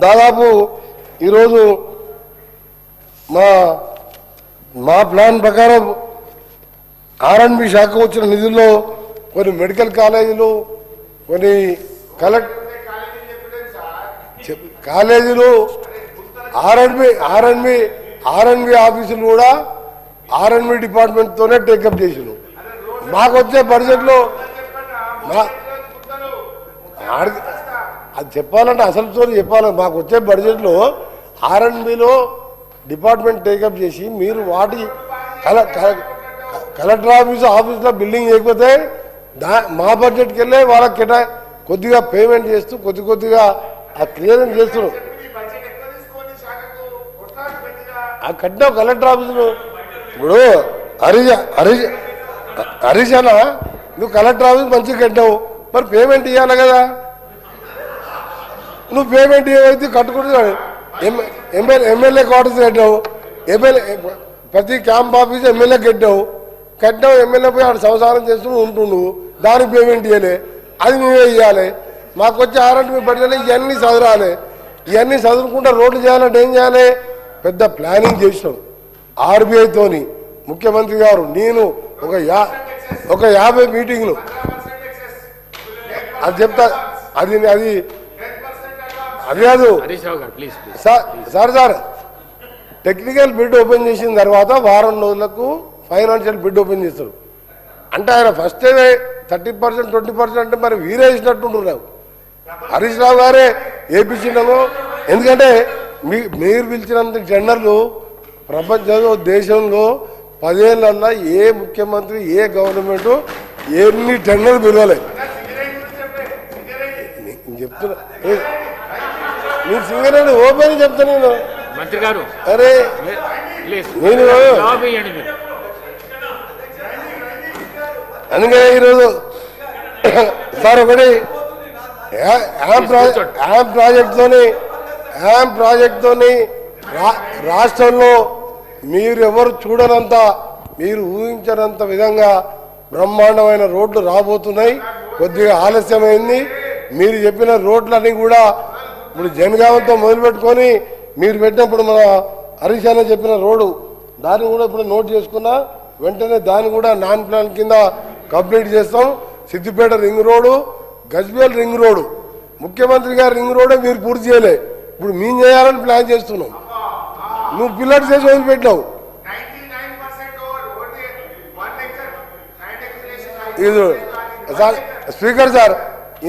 దాదాపు ఈరోజు మా ప్లాన్ ప్రకారం ఆర్ఎండ్బి శాఖ వచ్చిన నిధుల్లో కొన్ని మెడికల్ కాలేజీలు, కొన్ని కాలేజీలు, ఆర్ఎండ్బి ఆఫీసులు కూడా ఆర్ఎండ్బి డిపార్ట్మెంట్తోనే టేకప్ చేసిన. మాకు వచ్చే బడ్జెట్లో అది చెప్పాలంటే అసలుతో చెప్పాలి. మాకు వచ్చే బడ్జెట్లో ఆర్ఎండ్బిలో డిపార్ట్మెంట్ టేకప్ చేసి మీరు వాటి కలెక్టర్ ఆఫీస్లో బిల్డింగ్ చేయకపోతే మా బడ్జెట్కి వెళ్ళే వాళ్ళకి కొద్దిగా పేమెంట్ చేస్తూ కొద్దిగా ఆ క్లియరెన్స్ చేస్తున్నాం. ఆ కట్టినావు కలెక్టర్ ఆఫీసులో. ఇప్పుడు హరీష్ అన్న నువ్వు కలెక్టర్ ఆఫీస్ మంచిగా కట్టావు, మరి పేమెంట్ ఇవ్వాలి కదా. నువ్వు పేమెంట్ ఇవ్వైతే కట్టుకుంటున్నాడు. ఎమ్మెల్యే క్వార్టర్స్ కట్టావు, ప్రతి క్యాంప్ ఆఫీస్ ఎమ్మెల్యే కట్టావు, ఎమ్మెల్యే పోయి ఆడ సంసారం చేస్తూ ఉంటుండు, దానికి పేమెంట్ ఇవ్వలే, అది మేమే ఇవ్వాలి. మాకు వచ్చే ఆర్ఎండ్బి బడ్జెట్ ఇవన్నీ చదవాలి. ఇవన్నీ చదువుకుంటే రోడ్లు చేయాలంటే ఏం చేయాలి? పెద్ద ప్లానింగ్ చేసినాం ఆర్బీఐతోని. ముఖ్యమంత్రి గారు నేను ఒక 50 మీటింగ్లు అది చెప్తా. అది కాదు సార్ టెక్నికల్ బిడ్ ఓపెన్ చేసిన తర్వాత వారం రోజులకు ఫైనాన్షియల్ బిడ్ ఓపెన్ చేస్తారు. అంటే ఆయన ఫస్ట్ 30%, 20% అంటే మరి వీరే ఇచ్చినట్టుంటున్నారు. హరీష్ రావు గారే వేయించినాము. ఎందుకంటే మీరు పిలిచినంత టెండర్లు ప్రపంచంలో దేశంలో 10 ఏళ్ళల్లో ఏ ముఖ్యమంత్రి ఏ గవర్నమెంట్ ఎన్ని టెండర్లు పిలవలే. చెప్తున్నా మీరు సింగరేణి ఓపెన్ చెప్తా నేను. మంత్రి గారు అరే నేను అందుకే ఈరోజు సార్ ఒకటి యామ్ ప్రాజెక్ట్తోని రాష్ట్రంలో మీరు ఎవరు చూడనంత, మీరు ఊహించనంత విధంగా బ్రహ్మాండమైన రోడ్లు రాబోతున్నాయి. కొద్దిగా ఆలస్యమైంది. మీరు చెప్పిన రోడ్లన్నీ కూడా ఇప్పుడు జనగామంతో మొదలుపెట్టుకొని మీరు పెట్టినప్పుడు మన హరీష్ అన్న చెప్పిన రోడ్డు దాన్ని కూడా ఇప్పుడు నోట్ చేసుకున్నా. వెంటనే దాన్ని కూడా నాన్ ప్లాన్ కింద కంప్లీట్ చేస్తాం. Siddipet ring road, Gajwel ring road, ముఖ్యమంత్రి గారు రింగ్ రోడ్డే మీరు పూర్తి చేయలే. ఇప్పుడు మేము చేయాలని ప్లాన్ చేస్తున్నాం. నువ్వు పిల్లర్స్ చేసి వదిలిపెట్టావు. ఇది స్పీకర్ సార్